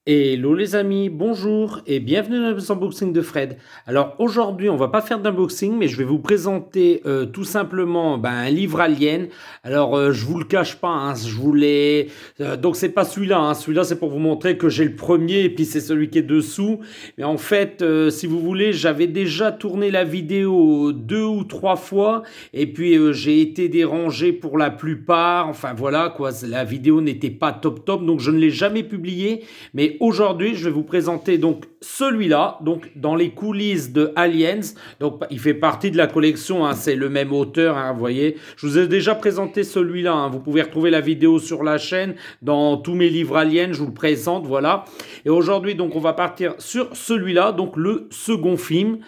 Hello les amis, bonjour et bienvenue dans les unboxings de Fred. Alors aujourd'hui on va pas faire d'unboxing mais je vais vous présenter tout simplement un livre Alien. Alors je vous le cache pas, hein, je voulais donc c'est pas celui-là, hein, celui-là c'est pour vous montrer que j'ai le premier et puis c'est celui qui est dessous. Mais en fait si vous voulez j'avais déjà tourné la vidéo 2 ou 3 fois et puis j'ai été dérangé pour la plupart. Enfin voilà quoi, la vidéo n'était pas top top donc je ne l'ai jamais publiée. Mais aujourd'hui, je vais vous présenter donc celui-là, donc dans les coulisses de Aliens. Donc il fait partie de la collection, hein, c'est le même auteur, hein, vous voyez. Je vous ai déjà présenté celui-là, hein, vous pouvez retrouver la vidéo sur la chaîne, dans tous mes livres Aliens, je vous le présente, voilà. Et aujourd'hui, donc on va partir sur celui-là, donc le second film.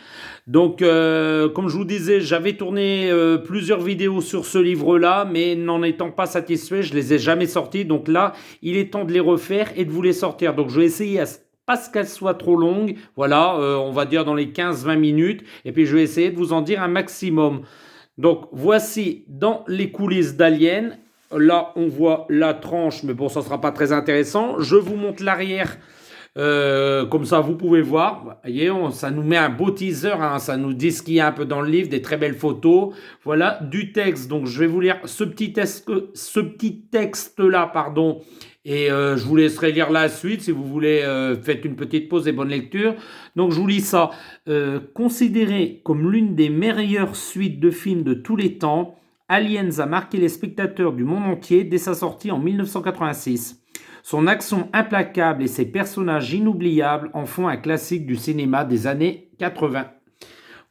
Donc, comme je vous disais, j'avais tourné plusieurs vidéos sur ce livre-là, mais n'en étant pas satisfait, je les ai jamais sortis. Donc là, il est temps de les refaire et de vous les sortir. Donc, je vais essayer à pas qu'elle soit trop longue, voilà, on va dire dans les 15-20 minutes, et puis je vais essayer de vous en dire un maximum. Donc, voici dans les coulisses d'Alien. Là, on voit la tranche, mais bon, ça sera pas très intéressant. Je vous montre l'arrière. Comme ça, vous pouvez voir. Vous voyez, ça nous met un beau teaser, hein, ça nous dit ce qu'il y a un peu dans le livre, des très belles photos. Voilà, du texte. Donc, je vais vous lire ce petit texte-là, pardon. Et je vous laisserai lire la suite. Si vous voulez, faites une petite pause et bonne lecture. Donc, je vous lis ça. Considéré comme l'une des meilleures suites de films de tous les temps, Aliens a marqué les spectateurs du monde entier dès sa sortie en 1986. Son action implacable et ses personnages inoubliables en font un classique du cinéma des années 80.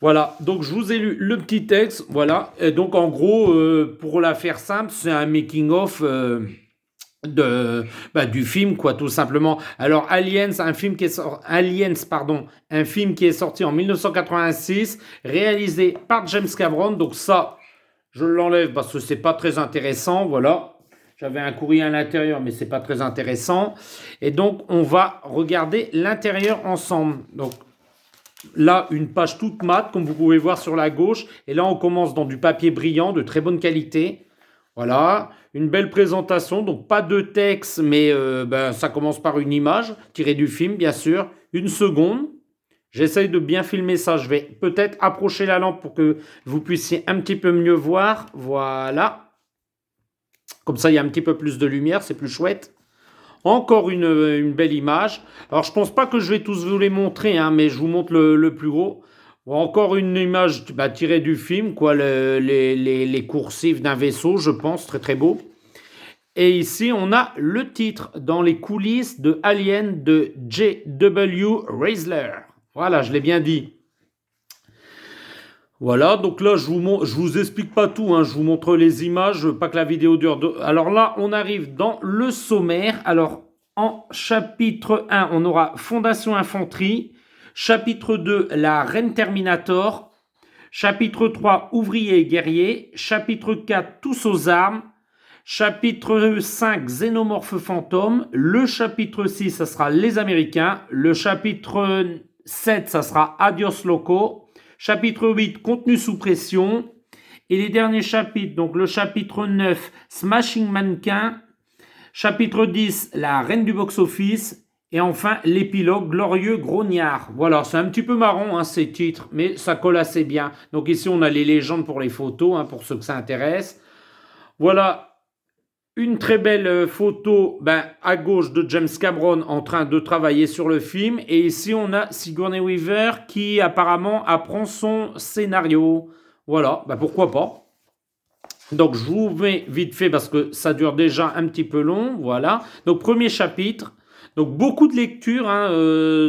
Voilà, donc je vous ai lu le petit texte, voilà. Et donc en gros, pour la faire simple, c'est un making-of du film, quoi, tout simplement. Alors Aliens, un film qui est sorti en 1986, réalisé par James Cameron. Donc ça, je l'enlève parce que c'est pas très intéressant, voilà. J'avais un courrier à l'intérieur, mais c'est pas très intéressant. Et donc, on va regarder l'intérieur ensemble. Donc, là, une page toute mate, comme vous pouvez voir sur la gauche. Et là, on commence dans du papier brillant, de très bonne qualité. Voilà, une belle présentation. Donc, pas de texte, mais ça commence par une image tirée du film, bien sûr. Une seconde. J'essaye de bien filmer ça. Je vais peut-être approcher la lampe pour que vous puissiez un petit peu mieux voir. Voilà. Comme ça, il y a un petit peu plus de lumière, c'est plus chouette. Encore une belle image. Alors, je pense pas que je vais tous vous les montrer, hein, mais je vous montre le plus gros. Bon, encore une image tirée du film, quoi, les coursifs d'un vaisseau, je pense, très très beau. Et ici, on a le titre dans les coulisses de Alien de J.W. Reisler. Voilà, je l'ai bien dit. Voilà, donc là, je vous explique pas tout, hein, je vous montre les images, pas que la vidéo dure. Alors là, on arrive dans le sommaire. Alors, en chapitre 1, on aura Fondation Infanterie. Chapitre 2, la Reine Terminator. Chapitre 3, Ouvriers et guerriers. Chapitre 4, Tous aux armes. Chapitre 5, Xénomorphes fantômes. Le chapitre 6, ça sera Les Américains. Le chapitre 7, ça sera Adios Loco. Chapitre 8, contenu sous pression. Et les derniers chapitres, donc le chapitre 9, Smashing Mannequin. Chapitre 10, la reine du box-office. Et enfin, l'épilogue, Glorieux Grognard. Voilà, c'est un petit peu marrant, hein, ces titres, mais ça colle assez bien. Donc ici, on a les légendes pour les photos, hein, pour ceux que ça intéresse. Voilà, une très belle photo à gauche de James Cameron en train de travailler sur le film. Et ici, on a Sigourney Weaver qui apparemment apprend son scénario. Voilà, pourquoi pas. Donc, je vous mets vite fait parce que ça dure déjà un petit peu long. Voilà. Donc, premier chapitre. Donc, beaucoup de lectures, hein,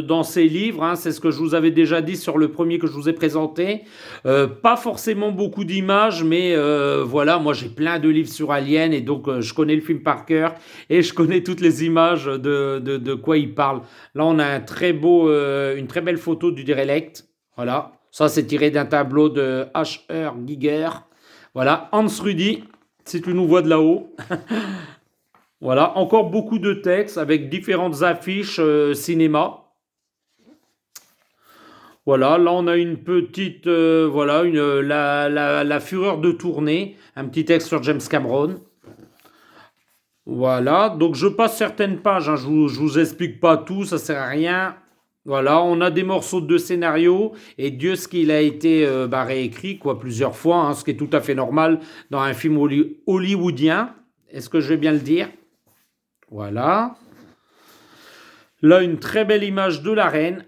dans ces livres. Hein, c'est ce que je vous avais déjà dit sur le premier que je vous ai présenté. Pas forcément beaucoup d'images, mais voilà, moi j'ai plein de livres sur Alien et donc je connais le film par cœur et je connais toutes les images de quoi il parle. Là, on a une très belle photo du Derelict. Voilà. Ça, c'est tiré d'un tableau de H.R. Giger. Voilà, Hans Rudi, si tu nous vois de là-haut. Voilà, encore beaucoup de textes avec différentes affiches cinéma. Voilà, là on a une petite, la fureur de tournée, un petit texte sur James Cameron. Voilà, donc je passe certaines pages, hein, je vous explique pas tout, ça sert à rien. Voilà, on a des morceaux de scénario et Dieu ce qu'il a été réécrit quoi plusieurs fois, hein, ce qui est tout à fait normal dans un film hollywoodien. Est-ce que je vais bien le dire? Voilà. Là, une très belle image de la reine.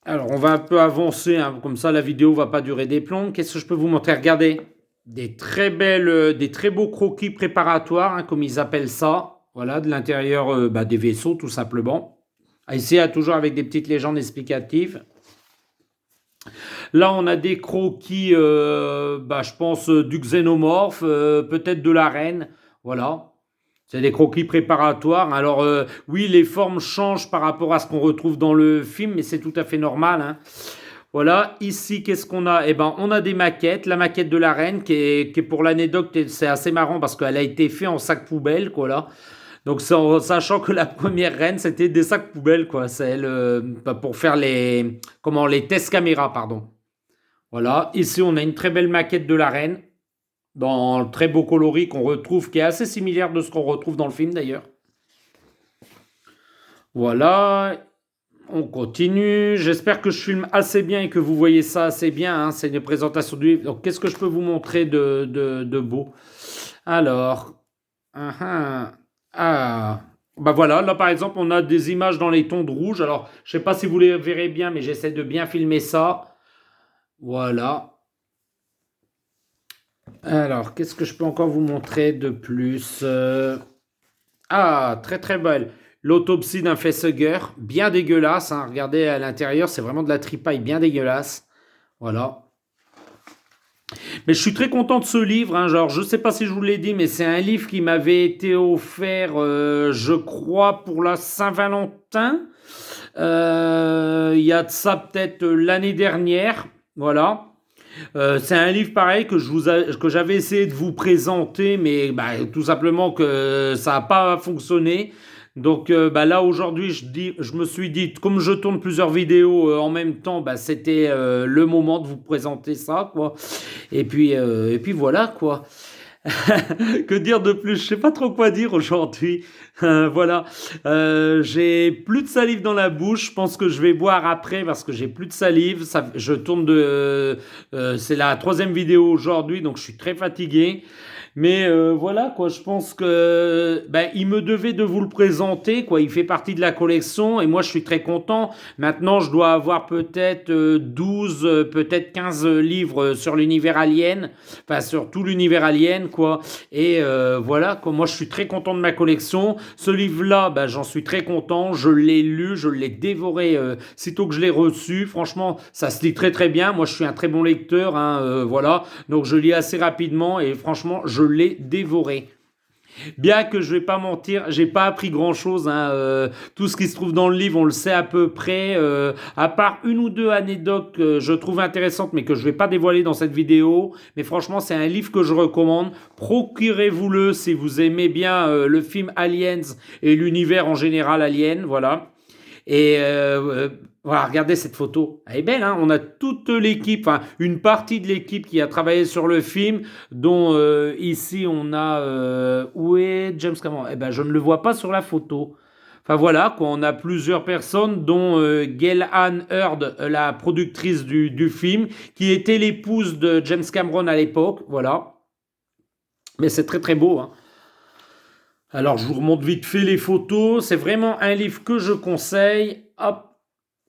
Alors, on va un peu avancer, hein, comme ça la vidéo va pas durer des plombs. Qu'est-ce que je peux vous montrer? Regardez, des très beaux croquis préparatoires, hein, comme ils appellent ça. Voilà, de l'intérieur des vaisseaux, tout simplement. Ici, il y a toujours avec des petites légendes explicatives. Là, on a des croquis, je pense, du xénomorphe, peut-être de la reine. Voilà. C'est des croquis préparatoires. Alors, oui, les formes changent par rapport à ce qu'on retrouve dans le film, mais c'est tout à fait normal, hein. Voilà, ici, qu'est-ce qu'on a? Eh ben, on a des maquettes. La maquette de la reine, qui est pour l'anecdote, c'est assez marrant parce qu'elle a été faite en sac poubelle, quoi, là. Donc, en sachant que la première reine, c'était des sacs poubelles, quoi. C'est elle, pour faire les tests caméra, pardon. Voilà, ici, on a une très belle maquette de la reine, dans le très beau coloris qu'on retrouve, qui est assez similaire de ce qu'on retrouve dans le film, d'ailleurs. Voilà, on continue. J'espère que je filme assez bien et que vous voyez ça assez bien, hein. C'est une présentation du livre. Donc, qu'est-ce que je peux vous montrer de beau? Alors, ah, ah, ah. Bah voilà, là par exemple, on a des images dans les tons de rouge. Alors, je sais pas si vous les verrez bien, mais j'essaie de bien filmer ça. Voilà. Alors, qu'est-ce que je peux encore vous montrer de plus? Ah, très très belle. L'autopsie d'un facehugger, bien dégueulasse, hein. Regardez à l'intérieur, c'est vraiment de la tripaille bien dégueulasse. Voilà. Mais je suis très content de ce livre, hein. Genre, je sais pas si je vous l'ai dit, mais c'est un livre qui m'avait été offert, je crois, pour la Saint-Valentin. Il y a de ça peut-être l'année dernière. Voilà. C'est un livre pareil que j'avais essayé de vous présenter, mais tout simplement que ça n'a pas fonctionné. Donc là aujourd'hui, je me suis dit, comme je tourne plusieurs vidéos en même temps, c'était le moment de vous présenter ça, quoi. Et puis voilà, quoi. Que dire de plus? Je sais pas trop quoi dire aujourd'hui. Voilà. J'ai plus de salive dans la bouche. Je pense que je vais boire après parce que j'ai plus de salive. Je tourne c'est la troisième vidéo aujourd'hui, donc je suis très fatigué. Mais voilà quoi, je pense que il me devait de vous le présenter quoi. Il fait partie de la collection et moi je suis très content. Maintenant je dois avoir peut-être 12, peut-être 15 livres sur l'univers alien, enfin sur tout l'univers alien quoi. Et voilà quoi, moi je suis très content de ma collection. Ce livre-là, j'en suis très content. Je l'ai lu, je l'ai dévoré sitôt que je l'ai reçu. Franchement, ça se lit très très bien. Moi je suis un très bon lecteur, hein, voilà. Donc je lis assez rapidement et franchement je l'ai dévoré. Bien que je vais pas mentir, j'ai pas appris grand chose, hein. Tout ce qui se trouve dans le livre, on le sait à peu près. À part une ou deux anecdotes que je trouve intéressantes, mais que je vais pas dévoiler dans cette vidéo. Mais franchement, c'est un livre que je recommande. Procurez-vous-le si vous aimez bien le film Aliens et l'univers en général Alien. Voilà. Et voilà, regardez cette photo. Elle est belle, hein. On a toute l'équipe, enfin une partie de l'équipe qui a travaillé sur le film, dont ici on a... où est James Cameron? Eh ben, je ne le vois pas sur la photo. Enfin voilà, quoi, on a plusieurs personnes, dont Gail Ann Hurd, la productrice du film, qui était l'épouse de James Cameron à l'époque. Voilà. Mais c'est très très beau, hein. Alors, je vous remonte vite fait les photos. C'est vraiment un livre que je conseille. Hop,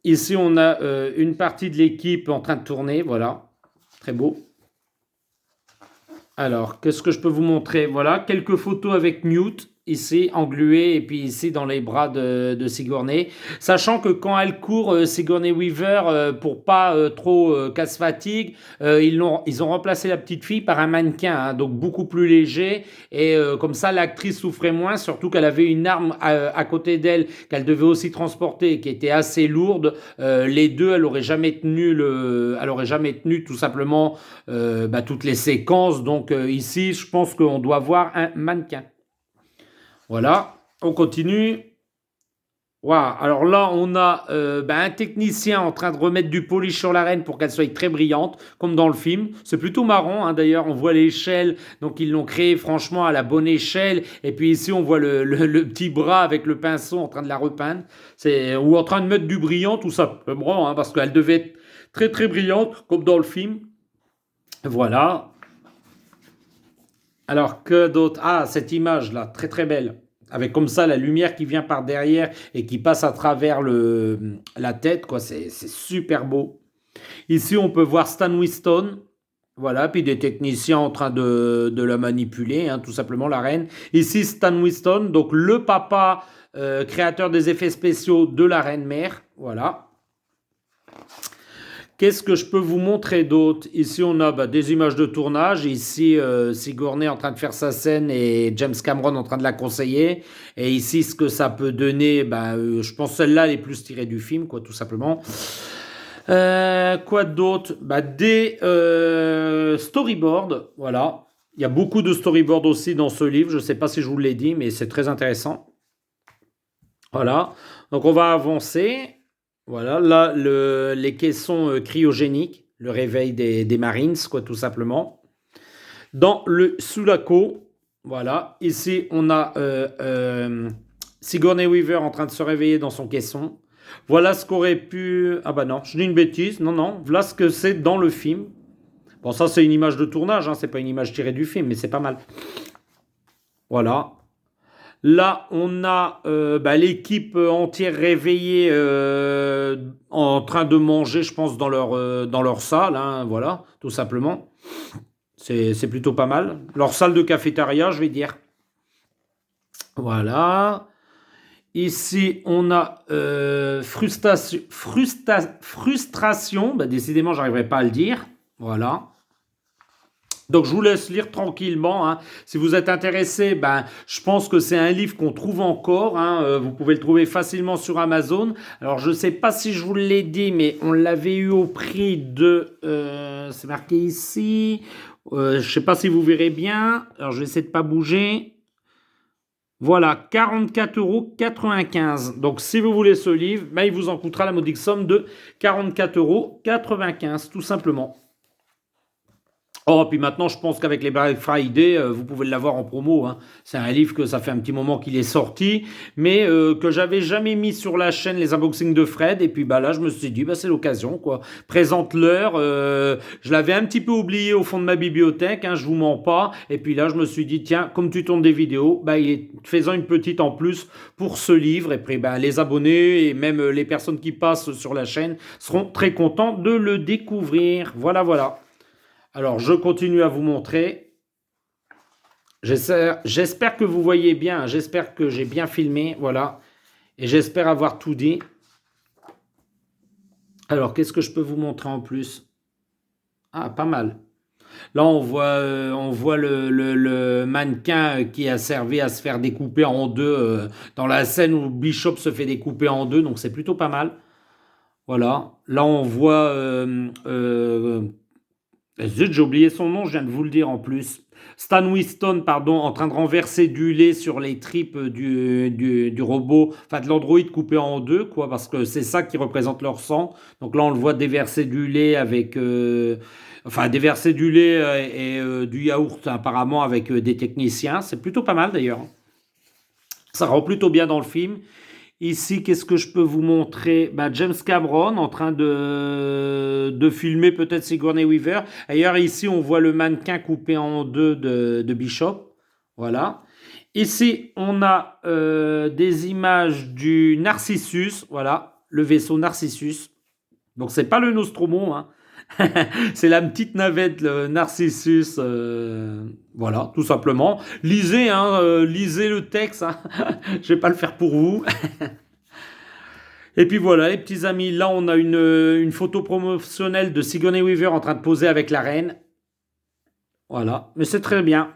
ici, on a une partie de l'équipe en train de tourner. Voilà, très beau. Alors, qu'est-ce que je peux vous montrer? Voilà, quelques photos avec Newt, ici, englué, et puis ici, dans les bras de Sigourney. Sachant que quand elle court, Sigourney Weaver, pour pas trop casse-fatigue, ils ont remplacé la petite fille par un mannequin, hein, donc beaucoup plus léger, et comme ça, l'actrice souffrait moins, surtout qu'elle avait une arme à côté d'elle, qu'elle devait aussi transporter, qui était assez lourde. Les deux, elle aurait jamais tenu tout simplement toutes les séquences. Donc ici, je pense qu'on doit voir un mannequin. Voilà, on continue. Waouh, alors là, on a un technicien en train de remettre du polish sur la reine pour qu'elle soit très brillante, comme dans le film. C'est plutôt marrant, hein, d'ailleurs. On voit l'échelle, donc ils l'ont créé franchement à la bonne échelle. Et puis ici, on voit le petit bras avec le pinceau en train de la repeindre. Ou en train de mettre du brillant, tout simplement, hein, parce qu'elle devait être très très brillante, comme dans le film. Voilà. Alors que d'autres. Ah, cette image-là, très très belle. Avec comme ça la lumière qui vient par derrière et qui passe à travers la tête, quoi. C'est super beau. Ici, on peut voir Stan Winston. Voilà, puis des techniciens en train de la manipuler, hein, tout simplement, la reine. Ici, Stan Winston, donc le papa créateur des effets spéciaux de la reine mère. Voilà. Qu'est-ce que je peux vous montrer d'autre? Ici, on a des images de tournage. Ici, Sigourney en train de faire sa scène et James Cameron en train de la conseiller. Et ici, ce que ça peut donner, je pense que celle-là, elle est plus tirée du film, quoi, tout simplement. Quoi d'autre? Des storyboards, voilà. Il y a beaucoup de storyboards aussi dans ce livre. Je ne sais pas si je vous l'ai dit, mais c'est très intéressant. Voilà. Donc, on va avancer. Voilà, là, les caissons cryogéniques, le réveil des Marines, quoi, tout simplement. Dans le Sulaco, voilà, ici, on a Sigourney Weaver en train de se réveiller dans son caisson. Voilà ce qu'aurait pu... Ah bah non, je dis une bêtise, non, non, voilà ce que c'est dans le film. Bon, ça, c'est une image de tournage, hein, c'est pas une image tirée du film, mais c'est pas mal. Voilà. Là, on a l'équipe entière réveillée en train de manger, je pense, dans leur salle. Hein, voilà, tout simplement. C'est plutôt pas mal. Leur salle de cafétéria, je vais dire. Voilà. Ici, on a frustration. Décidément, j'arriverai pas à le dire. Voilà. Donc je vous laisse lire tranquillement. Hein. Si vous êtes intéressé, je pense que c'est un livre qu'on trouve encore. Hein. Vous pouvez le trouver facilement sur Amazon. Alors je ne sais pas si je vous l'ai dit, mais on l'avait eu au prix de... c'est marqué ici. Je ne sais pas si vous verrez bien. Alors je vais essayer de ne pas bouger. Voilà, 44,95 €. Donc si vous voulez ce livre, il vous en coûtera la modique somme de 44,95 € tout simplement. Oh, puis maintenant, je pense qu'avec les Black Friday, vous pouvez l'avoir en promo. Hein. C'est un livre que ça fait un petit moment qu'il est sorti, mais que j'avais jamais mis sur la chaîne les unboxings de Fred. Et puis là, je me suis dit, c'est l'occasion, quoi. Présente-leur. Je l'avais un petit peu oublié au fond de ma bibliothèque, hein, je vous mens pas. Et puis là, je me suis dit, tiens, comme tu tournes des vidéos, faisant une petite en plus pour ce livre. Et puis les abonnés et même les personnes qui passent sur la chaîne seront très contents de le découvrir. Voilà, voilà. Alors, je continue à vous montrer. J'espère que vous voyez bien. J'espère que j'ai bien filmé. Voilà. Et j'espère avoir tout dit. Alors, qu'est-ce que je peux vous montrer en plus? Ah, pas mal. Là, on voit le mannequin qui a servi à se faire découper en deux dans la scène où Bishop se fait découper en deux. Donc, c'est plutôt pas mal. Voilà. Là, on voit... Zut, j'ai oublié son nom, je viens de vous le dire en plus. Stan Winston, pardon, en train de renverser du lait sur les tripes du robot, enfin de l'androïde coupé en deux, quoi, parce que c'est ça qui représente leur sang. Donc là, on le voit déverser du lait avec... déverser du lait et du yaourt, apparemment, avec des techniciens. C'est plutôt pas mal, d'ailleurs. Ça rend plutôt bien dans le film. Ici, qu'est-ce que je peux vous montrer? James Cameron en train de filmer peut-être Sigourney Weaver. D'ailleurs, ici, on voit le mannequin coupé en deux de Bishop. Voilà. Ici, on a des images du Narcissus. Voilà, le vaisseau Narcissus. Donc, c'est pas le Nostromo, hein. C'est la petite navette, le Narcissus. Voilà, tout simplement. Lisez, hein, lisez le texte. Hein. Je vais pas le faire pour vous. Et puis voilà, les petits amis, là on a une photo promotionnelle de Sigourney Weaver en train de poser avec la reine. Voilà, mais c'est très bien.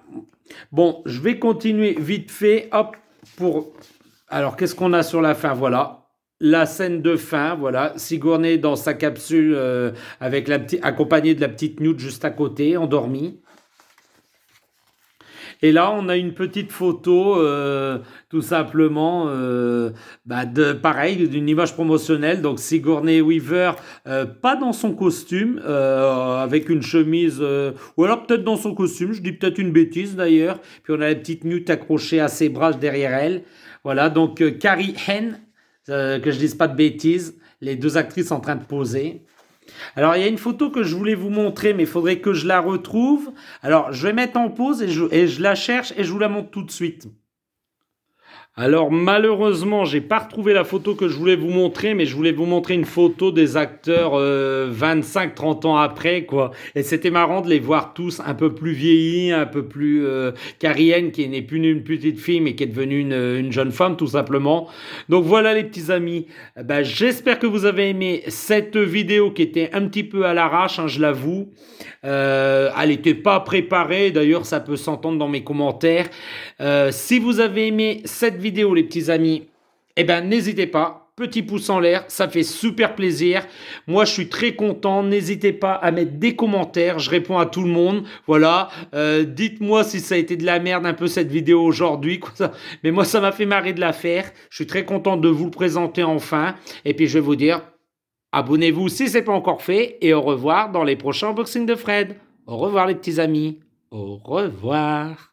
Bon, je vais continuer vite fait. Hop, pour... Alors, qu'est-ce qu'on a sur la fin? Voilà. La scène de fin, voilà, Sigourney dans sa capsule avec accompagnée de la petite Newt juste à côté, endormie. Et là, on a une petite photo, tout simplement, pareil, d'une image promotionnelle. Donc Sigourney Weaver, pas dans son costume, avec une chemise, ou alors peut-être dans son costume, je dis peut-être une bêtise d'ailleurs. Puis on a la petite Newt accrochée à ses bras derrière elle. Voilà, donc Carrie Henn, que je dise pas de bêtises, les deux actrices en train de poser. Alors, il y a une photo que je voulais vous montrer, mais il faudrait que je la retrouve. Alors, je vais mettre en pause et je la cherche et je vous la montre tout de suite. Alors malheureusement, j'ai pas retrouvé la photo que je voulais vous montrer, mais je voulais vous montrer une photo des acteurs 25-30 ans après, quoi. Et c'était marrant de les voir tous un peu plus vieillis, un peu plus Carrie Anne, qui n'est plus une petite fille, mais qui est devenue une jeune femme, tout simplement. Donc voilà les petits amis. J'espère que vous avez aimé cette vidéo qui était un petit peu à l'arrache, hein, je l'avoue. Elle n'était pas préparée, d'ailleurs ça peut s'entendre dans mes commentaires. Si vous avez aimé cette vidéo les petits amis, eh ben n'hésitez pas, petit pouce en l'air, ça fait super plaisir. Moi je suis très content, n'hésitez pas à mettre des commentaires, je réponds à tout le monde. Voilà, dites-moi si ça a été de la merde un peu cette vidéo aujourd'hui, mais moi ça m'a fait marrer de la faire. Je suis très content de vous le présenter enfin. Et puis je vais vous dire, abonnez-vous si ce n'est pas encore fait et au revoir dans les prochains unboxings de Fred. Au revoir les petits amis. Au revoir.